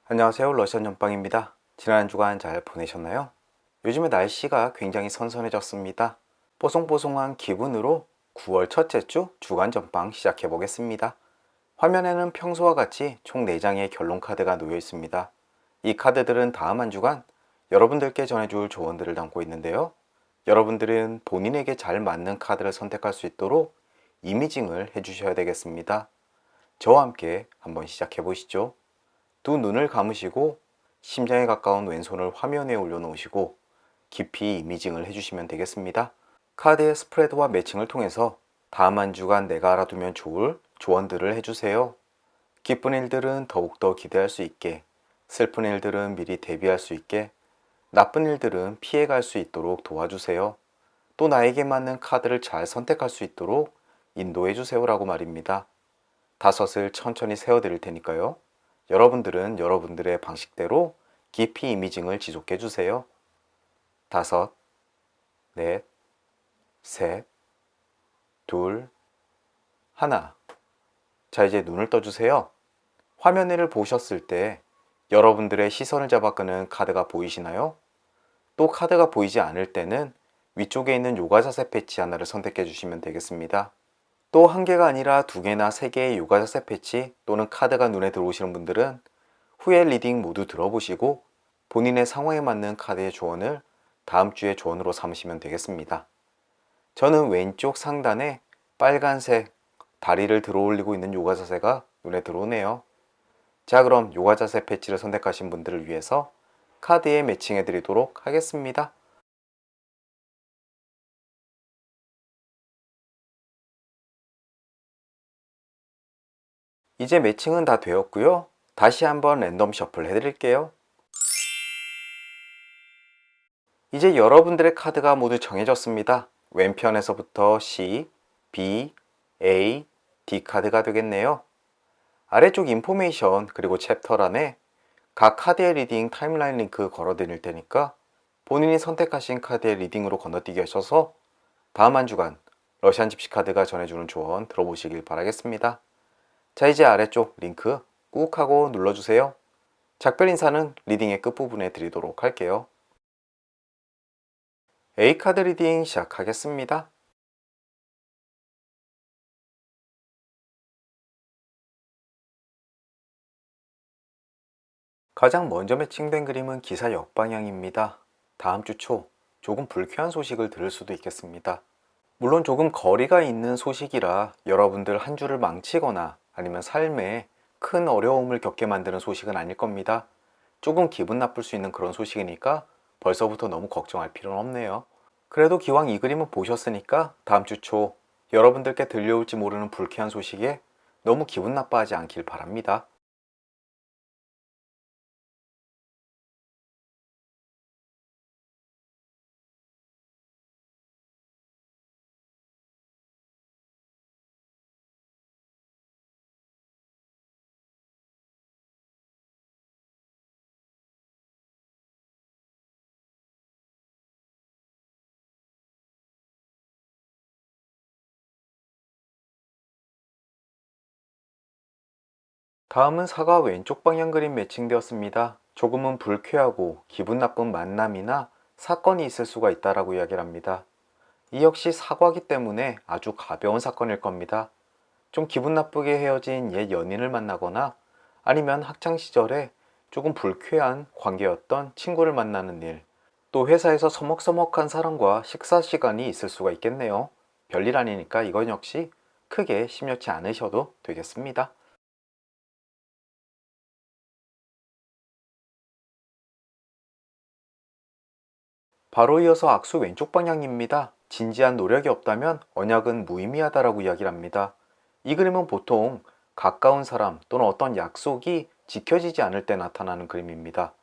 안녕하세요. 러시안 연빵입니다. 지난 한 주간 잘 보내셨나요? 요즘에 날씨가 굉장히 선선해졌습니다. 뽀송뽀송한 기분으로 9월 첫째 주 주간 전빵 시작해 보겠습니다. 화면에는 평소와 같이 총 4장의 결론 카드가 놓여 있습니다. 이 카드들은 다음 한 주간 여러분들께 전해줄 조언들을 담고 있는데요. 여러분들은 본인에게 잘 맞는 카드를 선택할 수 있도록 이미징을 해주셔야 되겠습니다. 저와 함께 한번 시작해 보시죠. 두 눈을 감으시고 심장에 가까운 왼손을 화면 위에 올려놓으시고 깊이 이미징을 해주시면 되겠습니다. 카드의 스프레드와 매칭을 통해서 다음 한 주간 내가 알아두면 좋을 조언들을 해주세요. 기쁜 일들은 더욱더 기대할 수 있게, 슬픈 일들은 미리 대비할 수 있게, 나쁜 일들은 피해갈 수 있도록 도와주세요. 또 나에게 맞는 카드를 잘 선택할 수 있도록 인도해주세요 라고 말입니다. 5을 천천히 세어드릴 테니까요. 여러분들은 여러분들의 방식대로 깊이 이미징을 지속해 주세요. 5, 넷, 셋, 둘, 하나. 자, 이제 눈을 떠주세요. 화면을 보셨을 때 여러분들의 시선을 잡아 끄는 카드가 보이시나요? 또 카드가 보이지 않을 때는 위쪽에 있는 요가 자세 패치 하나를 선택해 주시면 되겠습니다. 또 한 개가 아니라 2개나 3개의 요가 자세 패치 또는 카드가 눈에 들어오시는 분들은 후에 리딩 모두 들어보시고 본인의 상황에 맞는 카드의 조언을 다음 주에 조언으로 삼으시면 되겠습니다. 저는 왼쪽 상단에 빨간색 다리를 들어 올리고 있는 요가 자세가 눈에 들어오네요. 자, 그럼 요가 자세 패치를 선택하신 분들을 위해서 카드에 매칭해 드리도록 하겠습니다. 이제 매칭은 다 되었고요. 다시 한번 랜덤 셔플 해드릴게요. 이제 여러분들의 카드가 모두 정해졌습니다. 왼편에서부터 C, B, A, D 카드가 되겠네요. 아래쪽 인포메이션 그리고 챕터란에 각 카드의 리딩 타임라인 링크 걸어 드릴 테니까 본인이 선택하신 카드의 리딩으로 건너뛰기 하셔서 다음 한 주간 러시안 집시 카드가 전해주는 조언 들어보시길 바라겠습니다. 자, 이제 아래쪽 링크 꾹 하고 눌러주세요. 작별 인사는 리딩의 끝부분에 드리도록 할게요. A카드 리딩 시작하겠습니다. 가장 먼저 매칭된 그림은 기사 역방향입니다. 다음 주 초 조금 불쾌한 소식을 들을 수도 있겠습니다. 물론 조금 거리가 있는 소식이라 여러분들 한 주를 망치거나 아니면 삶에 큰 어려움을 겪게 만드는 소식은 아닐 겁니다. 조금 기분 나쁠 수 있는 그런 소식이니까 벌써부터 너무 걱정할 필요는 없네요. 그래도 기왕 이 그림을 보셨으니까 다음 주 초 여러분들께 들려올지 모르는 불쾌한 소식에 너무 기분 나빠하지 않길 바랍니다. 다음은 사과 왼쪽 방향 그림 매칭되었습니다. 조금은 불쾌하고 기분 나쁜 만남이나 사건이 있을 수가 있다라고 이야기를 합니다. 이 역시 사과기 때문에 아주 가벼운 사건일 겁니다. 좀 기분 나쁘게 헤어진 옛 연인을 만나거나 아니면 학창 시절에 조금 불쾌한 관계였던 친구를 만나는 일, 또 회사에서 서먹서먹한 사람과 식사 시간이 있을 수가 있겠네요. 별일 아니니까 이건 역시 크게 심려치 않으셔도 되겠습니다. 바로 이어서 악수 왼쪽 방향입니다. 진지한 노력이 없다면 언약은 무의미하다라고 이야기를 합니다. 이 그림은 보통 가까운 사람 또는 어떤 약속이 지켜지지 않을 때 나타나는 그림입니다.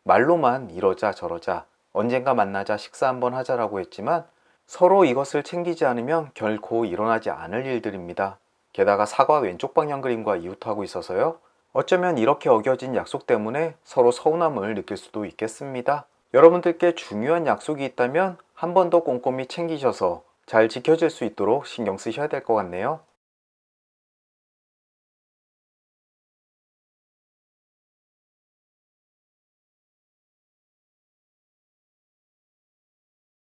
말로만 이러자 저러자 언젠가 만나자 식사 한번 하자라고 했지만 서로 이것을 챙기지 않으면 결코 일어나지 않을 일들입니다. 게다가 사과 왼쪽 방향 그림과 이웃하고 있어서요. 어쩌면 이렇게 어겨진 약속 때문에 서로 서운함을 느낄 수도 있겠습니다. 여러분들께 중요한 약속이 있다면 한 번 더 꼼꼼히 챙기셔서 잘 지켜질 수 있도록 신경 쓰셔야 될 것 같네요.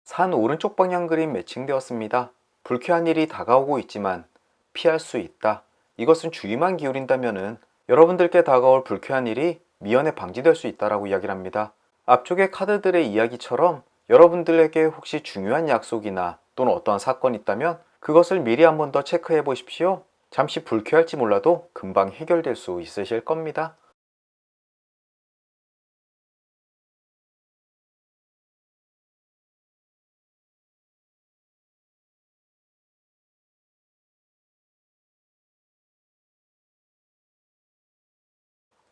산 오른쪽 방향 그림 매칭되었습니다. 불쾌한 일이 다가오고 있지만 피할 수 있다. 이것은 주의만 기울인다면은 여러분들께 다가올 불쾌한 일이 미연에 방지될 수 있다라고 이야기를 합니다. 앞쪽의 카드들의 이야기처럼 여러분들에게 혹시 중요한 약속이나 또는 어떠한 사건이 있다면 그것을 미리 한 번 더 체크해 보십시오. 잠시 불쾌할지 몰라도 금방 해결될 수 있으실 겁니다.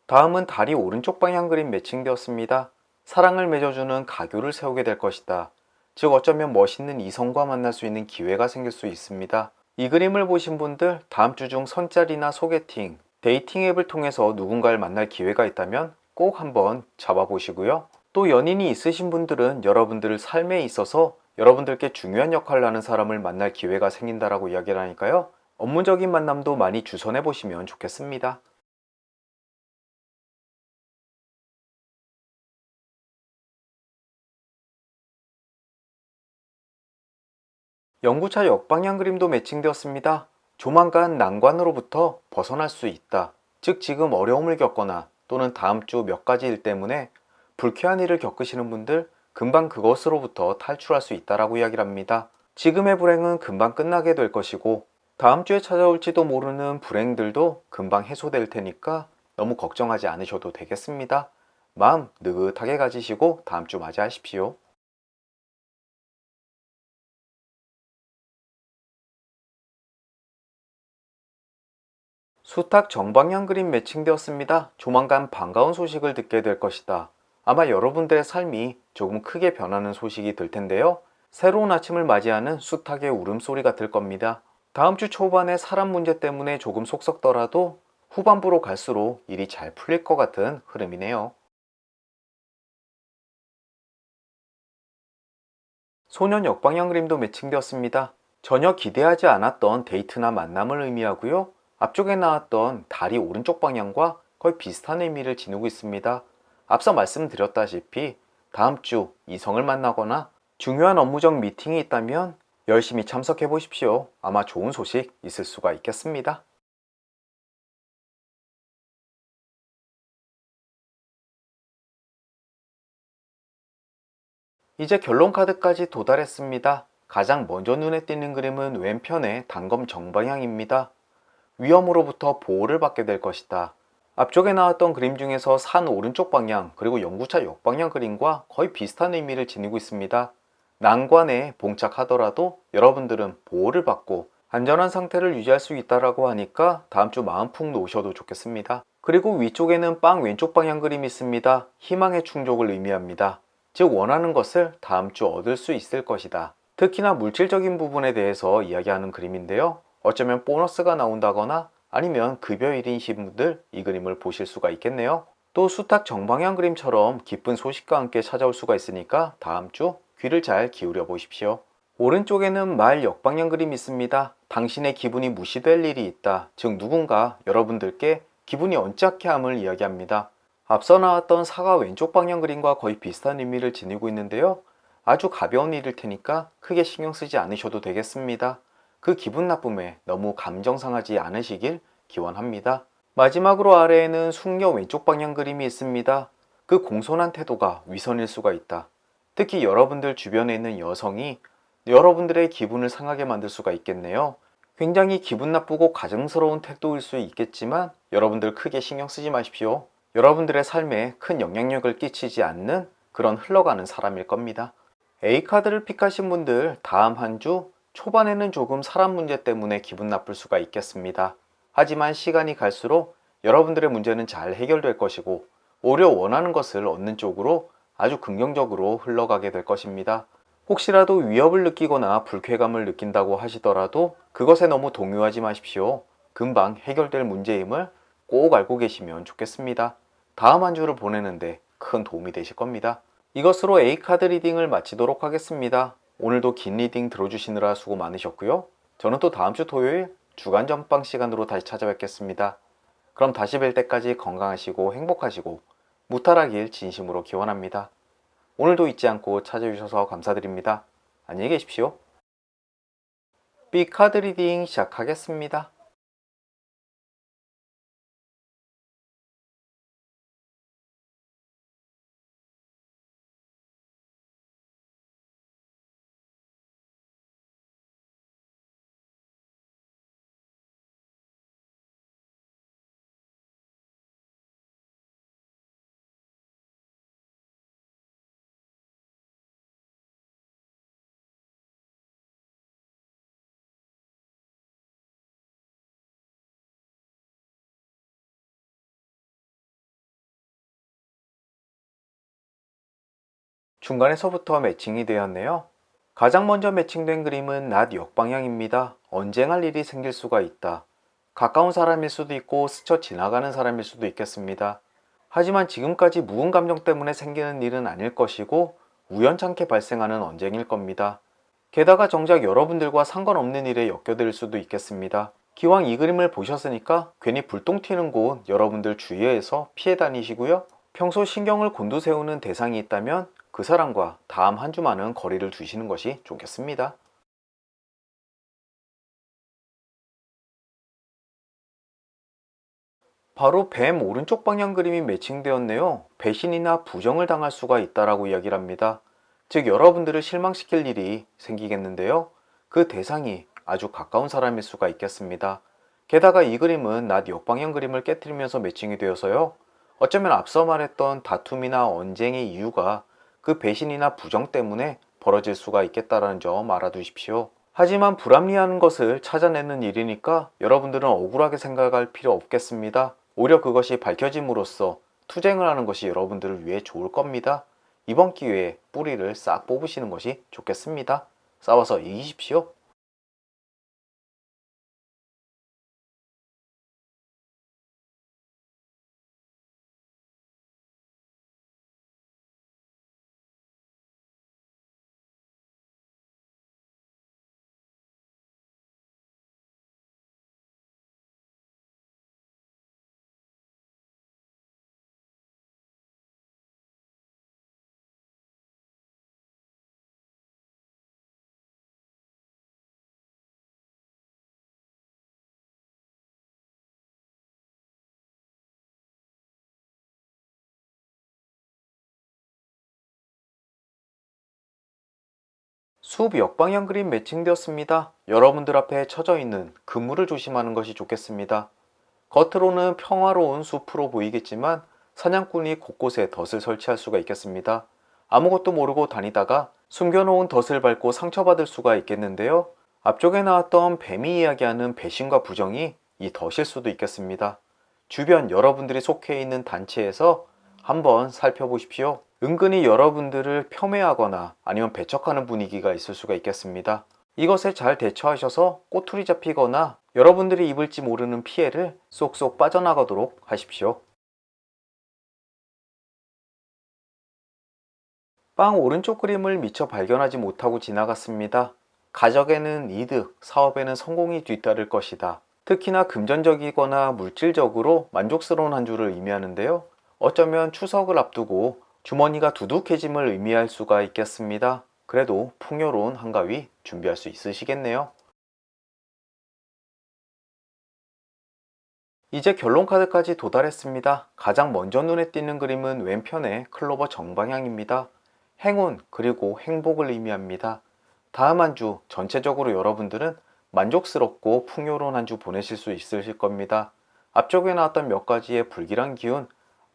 다음은 다리 오른쪽 방향 그림 매칭되었습니다. 사랑을 맺어주는 가교를 세우게 될 것이다. 즉 어쩌면 멋있는 이성과 만날 수 있는 기회가 생길 수 있습니다. 이 그림을 보신 분들 다음 주 중 선짜리나 소개팅, 데이팅 앱을 통해서 누군가를 만날 기회가 있다면 꼭 한번 잡아보시고요. 또 연인이 있으신 분들은 여러분들 삶에 있어서 여러분들께 중요한 역할을 하는 사람을 만날 기회가 생긴다라고 이야기를 하니까요. 업무적인 만남도 많이 주선해 보시면 좋겠습니다. 연구차 역방향 그림도 매칭되었습니다. 조만간 난관으로부터 벗어날 수 있다. 즉 지금 어려움을 겪거나 또는 다음 주 몇 가지 일 때문에 불쾌한 일을 겪으시는 분들 금방 그것으로부터 탈출할 수 있다라고 이야기를 합니다. 지금의 불행은 금방 끝나게 될 것이고 다음 주에 찾아올지도 모르는 불행들도 금방 해소될 테니까 너무 걱정하지 않으셔도 되겠습니다. 마음 느긋하게 가지시고 다음 주 맞이하십시오. 수탉 정방향 그림 매칭되었습니다. 조만간 반가운 소식을 듣게 될 것이다. 아마 여러분들의 삶이 조금 크게 변하는 소식이 될 텐데요. 새로운 아침을 맞이하는 수탉의 울음소리가 들 겁니다. 다음 주 초반에 사람 문제 때문에 조금 속썩더라도 후반부로 갈수록 일이 잘 풀릴 것 같은 흐름이네요. 소년 역방향 그림도 매칭되었습니다. 전혀 기대하지 않았던 데이트나 만남을 의미하고요. 앞쪽에 나왔던 다리 오른쪽 방향과 거의 비슷한 의미를 지니고 있습니다. 앞서 말씀드렸다시피 다음 주 이성을 만나거나 중요한 업무적 미팅이 있다면 열심히 참석해 보십시오. 아마 좋은 소식 있을 수가 있겠습니다. 이제 결론 카드까지 도달했습니다. 가장 먼저 눈에 띄는 그림은 왼편의 단검 정방향입니다. 위험으로부터 보호를 받게 될 것이다. 앞쪽에 나왔던 그림 중에서 산 오른쪽 방향 그리고 연구차 역방향 그림과 거의 비슷한 의미를 지니고 있습니다. 난관에 봉착하더라도 여러분들은 보호를 받고 안전한 상태를 유지할 수 있다고 하니까 다음 주 마음 푹 놓으셔도 좋겠습니다. 그리고 위쪽에는 빵 왼쪽 방향 그림이 있습니다. 희망의 충족을 의미합니다. 즉 원하는 것을 다음 주 얻을 수 있을 것이다. 특히나 물질적인 부분에 대해서 이야기하는 그림인데요. 어쩌면 보너스가 나온다거나 아니면 급여일이신 분들 이 그림을 보실 수가 있겠네요. 또 수탉 정방향 그림처럼 기쁜 소식과 함께 찾아올 수가 있으니까 다음 주 귀를 잘 기울여 보십시오. 오른쪽에는 말 역방향 그림이 있습니다. 당신의 기분이 무시될 일이 있다. 즉 누군가 여러분들께 기분이 언짢게 함을 이야기합니다. 앞서 나왔던 사과 왼쪽 방향 그림과 거의 비슷한 의미를 지니고 있는데요. 아주 가벼운 일일 테니까 크게 신경 쓰지 않으셔도 되겠습니다. 그 기분 나쁨에 너무 감정 상하지 않으시길 기원합니다. 마지막으로 아래에는 숙녀 왼쪽 방향 그림이 있습니다. 그 공손한 태도가 위선일 수가 있다. 특히 여러분들 주변에 있는 여성이 여러분들의 기분을 상하게 만들 수가 있겠네요. 굉장히 기분 나쁘고 가증스러운 태도일 수 있겠지만 여러분들 크게 신경 쓰지 마십시오. 여러분들의 삶에 큰 영향력을 끼치지 않는 그런 흘러가는 사람일 겁니다. A카드를 픽하신 분들 다음 한 주 초반에는 조금 사람 문제 때문에 기분 나쁠 수가 있겠습니다. 하지만 시간이 갈수록 여러분들의 문제는 잘 해결될 것이고 오히려 원하는 것을 얻는 쪽으로 아주 긍정적으로 흘러가게 될 것입니다. 혹시라도 위협을 느끼거나 불쾌감을 느낀다고 하시더라도 그것에 너무 동요하지 마십시오. 금방 해결될 문제임을 꼭 알고 계시면 좋겠습니다. 다음 한 주를 보내는데 큰 도움이 되실 겁니다. 이것으로 A카드 리딩을 마치도록 하겠습니다. 오늘도 긴 리딩 들어주시느라 수고 많으셨고요. 저는 또 다음 주 토요일 주간 전방 시간으로 다시 찾아뵙겠습니다. 그럼 다시 뵐 때까지 건강하시고 행복하시고 무탈하길 진심으로 기원합니다. 오늘도 잊지 않고 찾아주셔서 감사드립니다. 안녕히 계십시오. B카드 리딩 시작하겠습니다. 중간에서부터 매칭이 되었네요. 가장 먼저 매칭된 그림은 낮 역방향입니다. 언쟁할 일이 생길 수가 있다. 가까운 사람일 수도 있고 스쳐 지나가는 사람일 수도 있겠습니다. 하지만 지금까지 묵은 감정 때문에 생기는 일은 아닐 것이고 우연찮게 발생하는 언쟁일 겁니다. 게다가 정작 여러분들과 상관없는 일에 엮여들 수도 있겠습니다. 기왕 이 그림을 보셨으니까 괜히 불똥 튀는 곳 여러분들 주위에서 피해 다니시고요. 평소 신경을 곤두세우는 대상이 있다면 그 사람과 다음 한 주만은 거리를 두시는 것이 좋겠습니다. 바로 뱀 오른쪽 방향 그림이 매칭되었네요. 배신이나 부정을 당할 수가 있다라고 이야기를 합니다. 즉 여러분들을 실망시킬 일이 생기겠는데요. 그 대상이 아주 가까운 사람일 수가 있겠습니다. 게다가 이 그림은 낮 역방향 그림을 깨뜨리면서 매칭이 되어서요. 어쩌면 앞서 말했던 다툼이나 언쟁의 이유가 그 배신이나 부정 때문에 벌어질 수가 있겠다는 점 알아두십시오. 하지만 불합리한 것을 찾아내는 일이니까 여러분들은 억울하게 생각할 필요 없겠습니다. 오히려 그것이 밝혀짐으로써 투쟁을 하는 것이 여러분들을 위해 좋을 겁니다. 이번 기회에 뿌리를 싹 뽑으시는 것이 좋겠습니다. 싸워서 이기십시오. 숲 역방향 그림 매칭되었습니다. 여러분들 앞에 처져 있는 그물을 조심하는 것이 좋겠습니다. 겉으로는 평화로운 숲으로 보이겠지만 사냥꾼이 곳곳에 덫을 설치할 수가 있겠습니다. 아무것도 모르고 다니다가 숨겨놓은 덫을 밟고 상처받을 수가 있겠는데요. 앞쪽에 나왔던 뱀이 이야기하는 배신과 부정이 이 덫일 수도 있겠습니다. 주변 여러분들이 속해 있는 단체에서 한번 살펴보십시오. 은근히 여러분들을 폄훼하거나 아니면 배척하는 분위기가 있을 수가 있겠습니다. 이것에 잘 대처하셔서 꼬투리 잡히거나 여러분들이 입을지 모르는 피해를 쏙쏙 빠져나가도록 하십시오. 빵 오른쪽 그림을 미처 발견하지 못하고 지나갔습니다. 가족에는 이득, 사업에는 성공이 뒤따를 것이다. 특히나 금전적이거나 물질적으로 만족스러운 한 주를 의미하는데요. 어쩌면 추석을 앞두고 주머니가 두둑해짐을 의미할 수가 있겠습니다. 그래도 풍요로운 한가위 준비할 수 있으시겠네요. 이제 결론 카드까지 도달했습니다. 가장 먼저 눈에 띄는 그림은 왼편의 클로버 정방향입니다. 행운 그리고 행복을 의미합니다. 다음 한 주 전체적으로 여러분들은 만족스럽고 풍요로운 한 주 보내실 수 있으실 겁니다. 앞쪽에 나왔던 몇 가지의 불길한 기운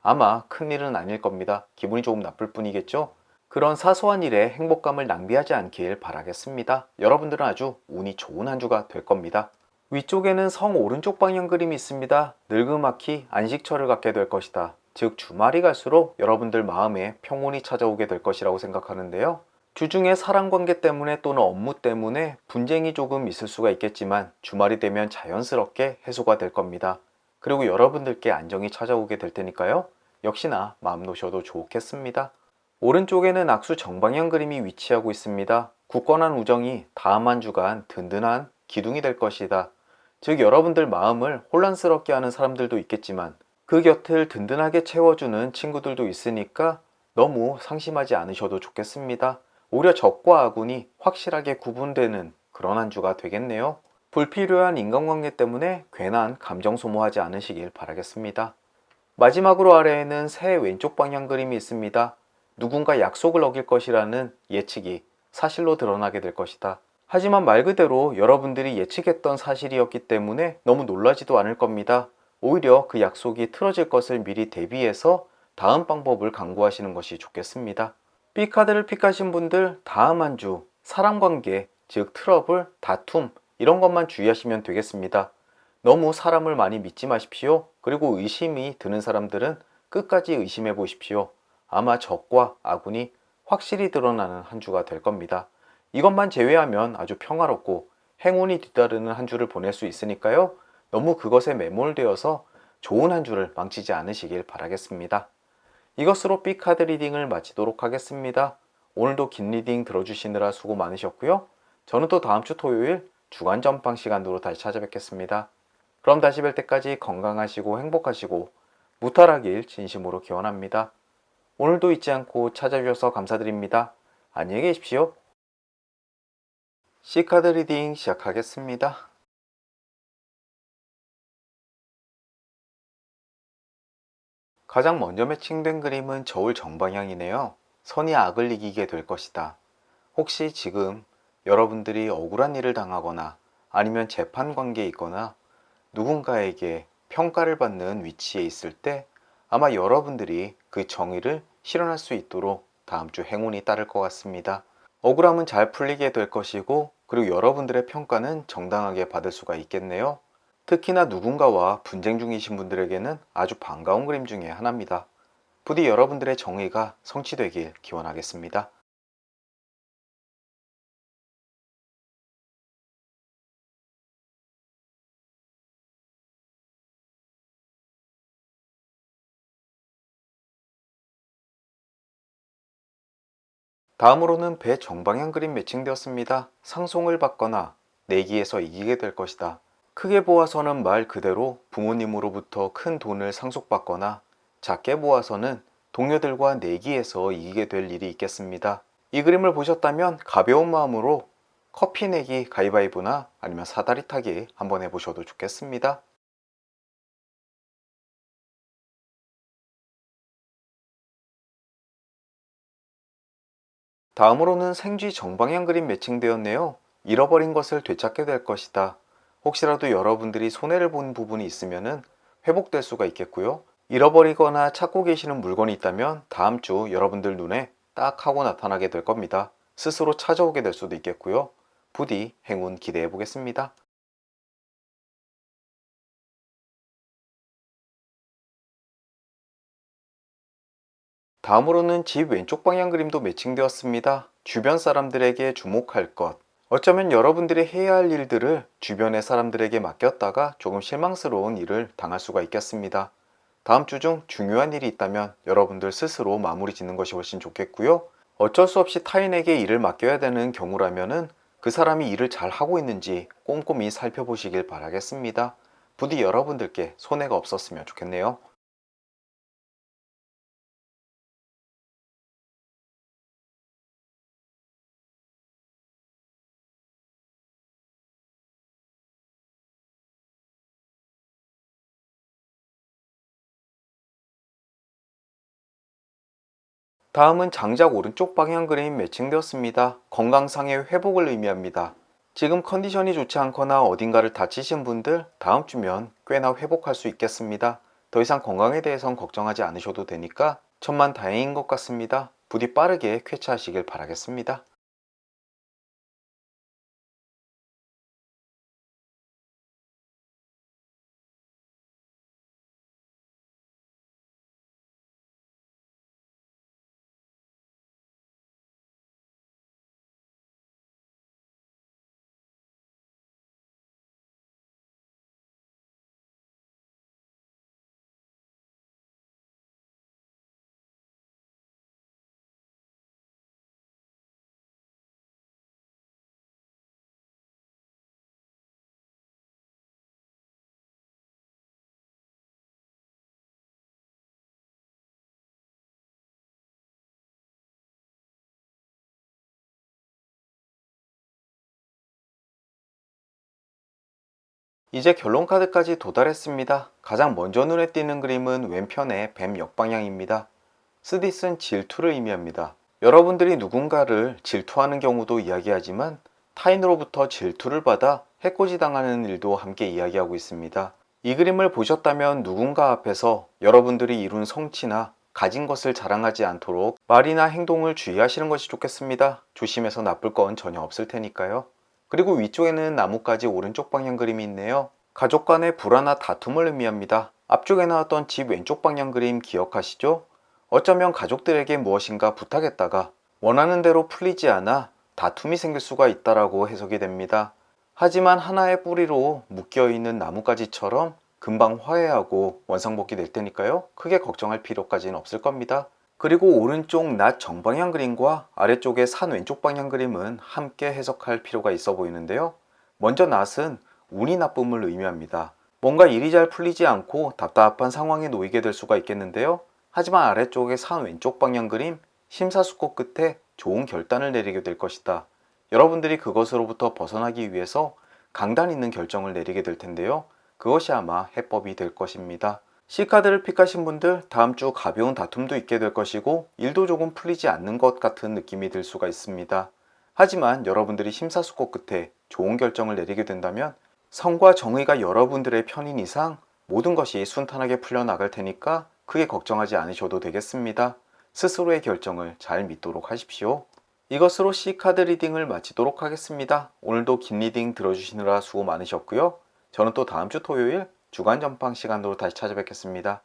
아마 큰일은 아닐 겁니다. 기분이 조금 나쁠 뿐이겠죠? 그런 사소한 일에 행복감을 낭비하지 않길 바라겠습니다. 여러분들은 아주 운이 좋은 한 주가 될 겁니다. 위쪽에는 성 오른쪽 방향 그림이 있습니다. 늙음악히 안식처를 갖게 될 것이다. 즉 주말이 갈수록 여러분들 마음에 평온이 찾아오게 될 것이라고 생각하는데요. 주중에 사랑관계 때문에 또는 업무 때문에 분쟁이 조금 있을 수가 있겠지만 주말이 되면 자연스럽게 해소가 될 겁니다. 그리고 여러분들께 안정이 찾아오게 될 테니까요. 역시나 마음 놓으셔도 좋겠습니다. 오른쪽에는 악수 정방향 그림이 위치하고 있습니다. 굳건한 우정이 다음 한 주간 든든한 기둥이 될 것이다. 즉 여러분들 마음을 혼란스럽게 하는 사람들도 있겠지만 그 곁을 든든하게 채워주는 친구들도 있으니까 너무 상심하지 않으셔도 좋겠습니다. 오히려 적과 아군이 확실하게 구분되는 그런 한 주가 되겠네요. 불필요한 인간관계 때문에 괜한 감정 소모하지 않으시길 바라겠습니다. 마지막으로 아래에는 새 왼쪽 방향 그림이 있습니다. 누군가 약속을 어길 것이라는 예측이 사실로 드러나게 될 것이다. 하지만 말 그대로 여러분들이 예측했던 사실이었기 때문에 너무 놀라지도 않을 겁니다. 오히려 그 약속이 틀어질 것을 미리 대비해서 다음 방법을 강구하시는 것이 좋겠습니다. B카드를 픽하신 분들 다음 한 주 사람관계, 즉 트러블, 다툼 이런 것만 주의하시면 되겠습니다. 너무 사람을 많이 믿지 마십시오. 그리고 의심이 드는 사람들은 끝까지 의심해 보십시오. 아마 적과 아군이 확실히 드러나는 한 주가 될 겁니다. 이것만 제외하면 아주 평화롭고 행운이 뒤따르는 한 주를 보낼 수 있으니까요. 너무 그것에 매몰되어서 좋은 한 주를 망치지 않으시길 바라겠습니다. 이것으로 B카드 리딩을 마치도록 하겠습니다. 오늘도 긴 리딩 들어주시느라 수고 많으셨고요. 저는 또 다음 주 토요일 주간 전방 시간으로 다시 찾아뵙겠습니다. 그럼 다시 뵐 때까지 건강하시고 행복하시고 무탈하길 진심으로 기원합니다. 오늘도 잊지 않고 찾아주셔서 감사드립니다. 안녕히 계십시오. C카드 리딩 시작하겠습니다. 가장 먼저 매칭된 그림은 저울 정방향이네요. 선이 악을 이기게 될 것이다. 혹시 지금 여러분들이 억울한 일을 당하거나 아니면 재판 관계에 있거나 누군가에게 평가를 받는 위치에 있을 때 아마 여러분들이 그 정의를 실현할 수 있도록 다음 주 행운이 따를 것 같습니다. 억울함은 잘 풀리게 될 것이고 그리고 여러분들의 평가는 정당하게 받을 수가 있겠네요. 특히나 누군가와 분쟁 중이신 분들에게는 아주 반가운 그림 중에 하나입니다. 부디 여러분들의 정의가 성취되길 기원하겠습니다. 다음으로는 배 정방향 그림 매칭되었습니다. 상송을 받거나 내기에서 이기게 될 것이다. 크게 보아서는 말 그대로 부모님으로부터 큰 돈을 상속받거나 작게 보아서는 동료들과 내기에서 이기게 될 일이 있겠습니다. 이 그림을 보셨다면 가벼운 마음으로 커피 내기 가위바위보나 아니면 사다리 타기 한번 해보셔도 좋겠습니다. 다음으로는 생쥐 정방향 그림 매칭되었네요. 잃어버린 것을 되찾게 될 것이다. 혹시라도 여러분들이 손해를 본 부분이 있으면 회복될 수가 있겠고요. 잃어버리거나 찾고 계시는 물건이 있다면 다음 주 여러분들 눈에 딱 하고 나타나게 될 겁니다. 스스로 찾아오게 될 수도 있겠고요. 부디 행운 기대해 보겠습니다. 다음으로는 집 왼쪽 방향 그림도 매칭되었습니다. 주변 사람들에게 주목할 것. 어쩌면 여러분들이 해야 할 일들을 주변의 사람들에게 맡겼다가 조금 실망스러운 일을 당할 수가 있겠습니다. 다음 주 중 중요한 일이 있다면 여러분들 스스로 마무리 짓는 것이 훨씬 좋겠고요. 어쩔 수 없이 타인에게 일을 맡겨야 되는 경우라면은 그 사람이 일을 잘 하고 있는지 꼼꼼히 살펴보시길 바라겠습니다. 부디 여러분들께 손해가 없었으면 좋겠네요. 다음은 장작 오른쪽 방향 그림 매칭되었습니다. 건강상의 회복을 의미합니다. 지금 컨디션이 좋지 않거나 어딘가를 다치신 분들 다음 주면 꽤나 회복할 수 있겠습니다. 더 이상 건강에 대해선 걱정하지 않으셔도 되니까 천만 다행인 것 같습니다. 부디 빠르게 쾌차하시길 바라겠습니다. 이제 결론 카드까지 도달했습니다. 가장 먼저 눈에 띄는 그림은 왼편의 뱀 역방향입니다. 스딧은 질투를 의미합니다. 여러분들이 누군가를 질투하는 경우도 이야기하지만 타인으로부터 질투를 받아 해코지 당하는 일도 함께 이야기하고 있습니다. 이 그림을 보셨다면 누군가 앞에서 여러분들이 이룬 성취나 가진 것을 자랑하지 않도록 말이나 행동을 주의하시는 것이 좋겠습니다. 조심해서 나쁠 건 전혀 없을 테니까요. 그리고 위쪽에는 나뭇가지 오른쪽 방향 그림이 있네요. 가족 간의 불화나 다툼을 의미합니다. 앞쪽에 나왔던 집 왼쪽 방향 그림 기억하시죠? 어쩌면 가족들에게 무엇인가 부탁했다가 원하는 대로 풀리지 않아 다툼이 생길 수가 있다라고 해석이 됩니다. 하지만 하나의 뿌리로 묶여있는 나뭇가지처럼 금방 화해하고 원상복귀 될 테니까요. 크게 걱정할 필요까지는 없을 겁니다. 그리고 오른쪽 낫 정방향 그림과 아래쪽의 산 왼쪽 방향 그림은 함께 해석할 필요가 있어 보이는데요. 먼저 낫은 운이 나쁨을 의미합니다. 뭔가 일이 잘 풀리지 않고 답답한 상황에 놓이게 될 수가 있겠는데요. 하지만 아래쪽의 산 왼쪽 방향 그림, 심사숙고 끝에 좋은 결단을 내리게 될 것이다. 여러분들이 그것으로부터 벗어나기 위해서 강단 있는 결정을 내리게 될 텐데요. 그것이 아마 해법이 될 것입니다. C카드를 픽하신 분들 다음 주 가벼운 다툼도 있게 될 것이고 일도 조금 풀리지 않는 것 같은 느낌이 들 수가 있습니다. 하지만 여러분들이 심사숙고 끝에 좋은 결정을 내리게 된다면 성과 정의가 여러분들의 편인 이상 모든 것이 순탄하게 풀려나갈 테니까 크게 걱정하지 않으셔도 되겠습니다. 스스로의 결정을 잘 믿도록 하십시오. 이것으로 C카드 리딩을 마치도록 하겠습니다. 오늘도 긴 리딩 들어주시느라 수고 많으셨고요. 저는 또 다음 주 토요일 주간 전방 시간으로 다시 찾아뵙겠습니다.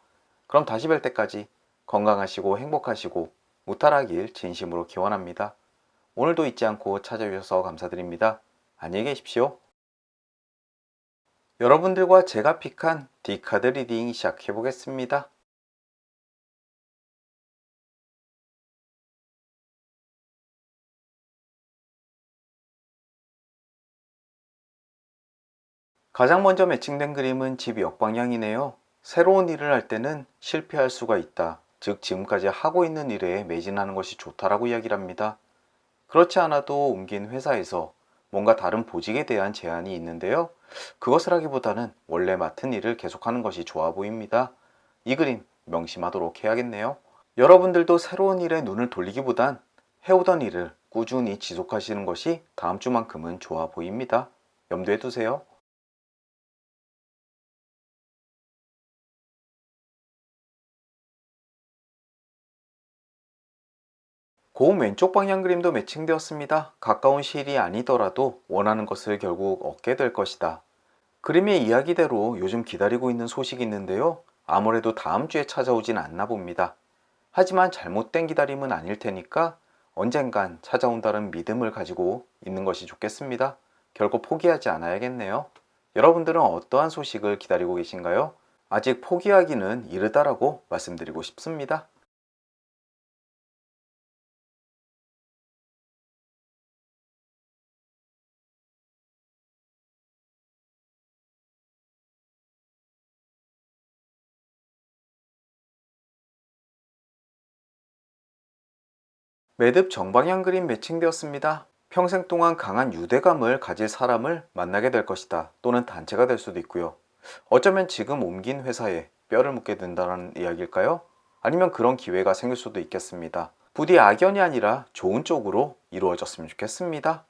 그럼 다시 뵐 때까지 건강하시고 행복하시고 무탈하길 진심으로 기원합니다. 오늘도 잊지 않고 찾아주셔서 감사드립니다. 안녕히 계십시오. 여러분들과 제가 픽한 D카드 리딩 시작해보겠습니다. 가장 먼저 매칭된 그림은 집 역방향이네요. 새로운 일을 할 때는 실패할 수가 있다. 즉 지금까지 하고 있는 일에 매진하는 것이 좋다라고 이야기를 합니다. 그렇지 않아도 옮긴 회사에서 뭔가 다른 보직에 대한 제안이 있는데요. 그것을 하기보다는 원래 맡은 일을 계속하는 것이 좋아 보입니다. 이 그림 명심하도록 해야겠네요. 여러분들도 새로운 일에 눈을 돌리기보단 해오던 일을 꾸준히 지속하시는 것이 다음 주만큼은 좋아 보입니다. 염두에 두세요. 고음 왼쪽 방향 그림도 매칭되었습니다. 가까운 시일이 아니더라도 원하는 것을 결국 얻게 될 것이다. 그림의 이야기대로 요즘 기다리고 있는 소식이 있는데요. 아무래도 다음 주에 찾아오진 않나 봅니다. 하지만 잘못된 기다림은 아닐 테니까 언젠간 찾아온다는 믿음을 가지고 있는 것이 좋겠습니다. 결코 포기하지 않아야겠네요. 여러분들은 어떠한 소식을 기다리고 계신가요? 아직 포기하기는 이르다라고 말씀드리고 싶습니다. 매듭 정방향 그림 매칭되었습니다. 평생 동안 강한 유대감을 가질 사람을 만나게 될 것이다. 또는 단체가 될 수도 있고요. 어쩌면 지금 옮긴 회사에 뼈를 묻게 된다는 이야기일까요? 아니면 그런 기회가 생길 수도 있겠습니다. 부디 악연이 아니라 좋은 쪽으로 이루어졌으면 좋겠습니다.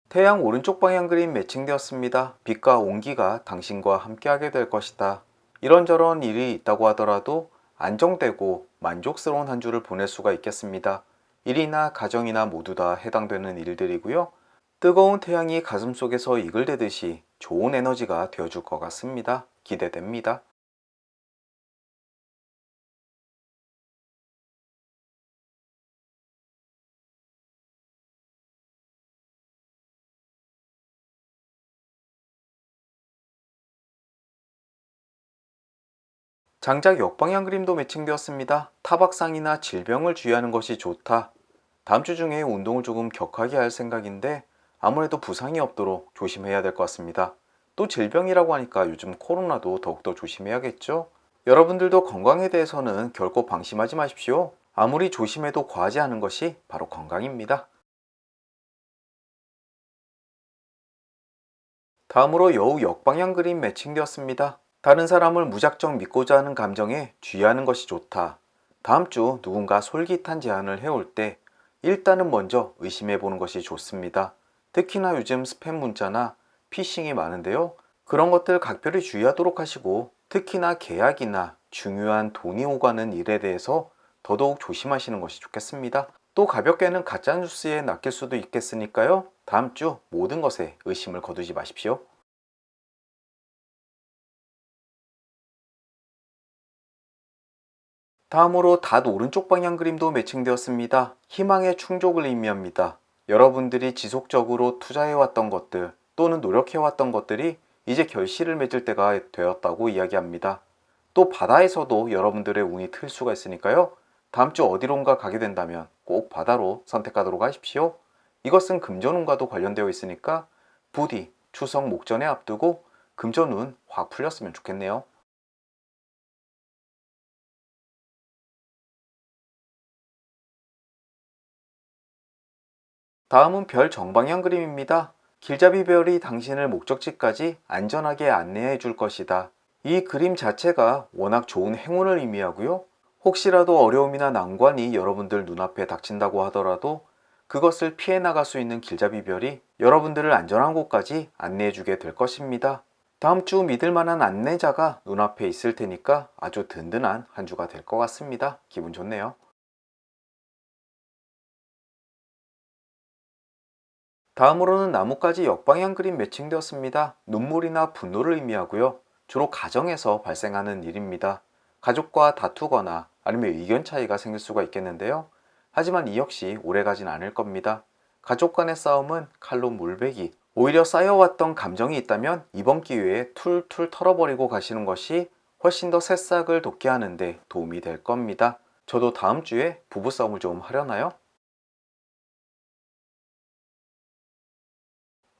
태양 오른쪽 방향 그림 매칭되었습니다. 빛과 온기가 당신과 함께하게 될 것이다. 이런저런 일이 있다고 하더라도 안정되고 만족스러운 한 주를 보낼 수가 있겠습니다. 일이나 가정이나 모두 다 해당되는 일들이고요. 뜨거운 태양이 가슴속에서 이글대듯이 좋은 에너지가 되어줄 것 같습니다. 기대됩니다. 장작 역방향 그림도 매칭되었습니다. 타박상이나 질병을 주의하는 것이 좋다. 다음 주 중에 운동을 조금 격하게 할 생각인데 아무래도 부상이 없도록 조심해야 될 것 같습니다. 또 질병이라고 하니까 요즘 코로나도 더욱더 조심해야겠죠? 여러분들도 건강에 대해서는 결코 방심하지 마십시오. 아무리 조심해도 과하지 않은 것이 바로 건강입니다. 다음으로 여우 역방향 그림 매칭되었습니다. 다른 사람을 무작정 믿고자 하는 감정에 주의하는 것이 좋다. 다음 주 누군가 솔깃한 제안을 해올 때 일단은 먼저 의심해 보는 것이 좋습니다. 특히나 요즘 스팸 문자나 피싱이 많은데요. 그런 것들 각별히 주의하도록 하시고, 특히나 계약이나 중요한 돈이 오가는 일에 대해서 더더욱 조심하시는 것이 좋겠습니다. 또 가볍게는 가짜뉴스에 낚일 수도 있겠으니까요. 다음 주 모든 것에 의심을 거두지 마십시오. 다음으로 닷 오른쪽 방향 그림도 매칭되었습니다. 희망의 충족을 의미합니다. 여러분들이 지속적으로 투자해왔던 것들 또는 노력해왔던 것들이 이제 결실을 맺을 때가 되었다고 이야기합니다. 또 바다에서도 여러분들의 운이 틀 수가 있으니까요. 다음 주 어디론가 가게 된다면 꼭 바다로 선택하도록 하십시오. 이것은 금전운과도 관련되어 있으니까 부디 추석 목전에 앞두고 금전운 확 풀렸으면 좋겠네요. 다음은 별 정방향 그림입니다. 길잡이 별이 당신을 목적지까지 안전하게 안내해 줄 것이다. 이 그림 자체가 워낙 좋은 행운을 의미하고요. 혹시라도 어려움이나 난관이 여러분들 눈앞에 닥친다고 하더라도 그것을 피해 나갈 수 있는 길잡이 별이 여러분들을 안전한 곳까지 안내해 주게 될 것입니다. 다음 주 믿을 만한 안내자가 눈앞에 있을 테니까 아주 든든한 한 주가 될 것 같습니다. 기분 좋네요. 다음으로는 나뭇가지 역방향 그림 매칭되었습니다. 눈물이나 분노를 의미하고요. 주로 가정에서 발생하는 일입니다. 가족과 다투거나 아니면 의견 차이가 생길 수가 있겠는데요. 하지만 이 역시 오래가진 않을 겁니다. 가족 간의 싸움은 칼로 물베기, 오히려 쌓여왔던 감정이 있다면 이번 기회에 툴툴 털어버리고 가시는 것이 훨씬 더 새싹을 돋게 하는데 도움이 될 겁니다. 저도 다음 주에 부부싸움을 좀 하려나요?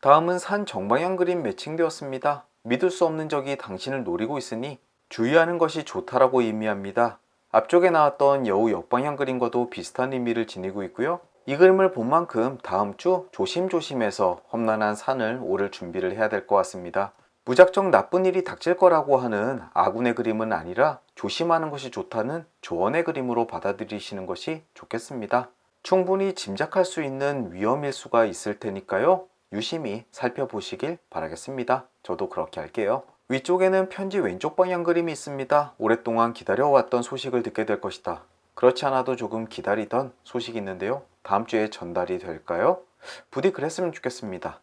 다음은 산 정방향 그림 매칭되었습니다. 믿을 수 없는 적이 당신을 노리고 있으니 주의하는 것이 좋다라고 의미합니다. 앞쪽에 나왔던 여우 역방향 그림과도 비슷한 의미를 지니고 있고요. 이 그림을 본 만큼 다음 주 조심조심해서 험난한 산을 오를 준비를 해야 될 것 같습니다. 무작정 나쁜 일이 닥칠 거라고 하는 아군의 그림은 아니라 조심하는 것이 좋다는 조언의 그림으로 받아들이시는 것이 좋겠습니다. 충분히 짐작할 수 있는 위험일 수가 있을 테니까요. 유심히 살펴보시길 바라겠습니다. 저도 그렇게 할게요. 위쪽에는 편지 왼쪽 방향 그림이 있습니다. 오랫동안 기다려왔던 소식을 듣게 될 것이다. 그렇지 않아도 조금 기다리던 소식이 있는데요. 다음 주에 전달이 될까요? 부디 그랬으면 좋겠습니다.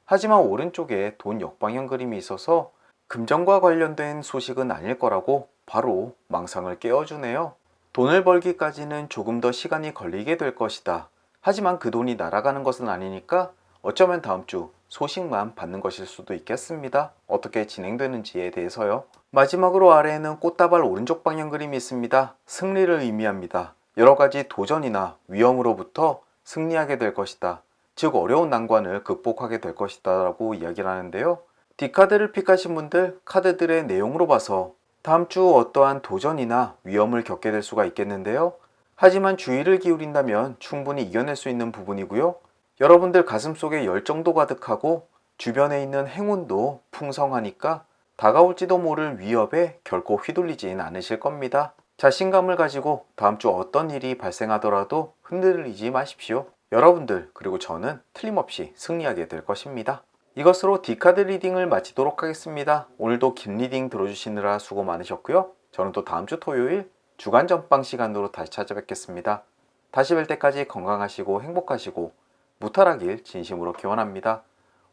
하지만 오른쪽에 돈 역방향 그림이 있어서 금전과 관련된 소식은 아닐 거라고 바로 망상을 깨워주네요. 돈을 벌기까지는 조금 더 시간이 걸리게 될 것이다. 하지만 그 돈이 날아가는 것은 아니니까 어쩌면 다음 주 소식만 받는 것일 수도 있겠습니다. 어떻게 진행되는지에 대해서요. 마지막으로 아래에는 꽃다발 오른쪽 방향 그림이 있습니다. 승리를 의미합니다. 여러 가지 도전이나 위험으로부터 승리하게 될 것이다. 즉 어려운 난관을 극복하게 될 것이다 라고 이야기를 하는데요. D카드를 픽하신 분들 카드들의 내용으로 봐서 다음 주 어떠한 도전이나 위험을 겪게 될 수가 있겠는데요. 하지만 주의를 기울인다면 충분히 이겨낼 수 있는 부분이고요. 여러분들 가슴속에 열정도 가득하고 주변에 있는 행운도 풍성하니까 다가올지도 모를 위협에 결코 휘둘리진 않으실 겁니다. 자신감을 가지고 다음 주 어떤 일이 발생하더라도 흔들리지 마십시오. 여러분들 그리고 저는 틀림없이 승리하게 될 것입니다. 이것으로 D카드 리딩을 마치도록 하겠습니다. 오늘도 긴 리딩 들어주시느라 수고 많으셨고요. 저는 또 다음 주 토요일 주간 전방 시간으로 다시 찾아뵙겠습니다. 다시 뵐 때까지 건강하시고 행복하시고 무탈하길 진심으로 기원합니다.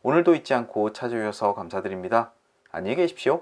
오늘도 잊지 않고 찾아주셔서 감사드립니다. 안녕히 계십시오.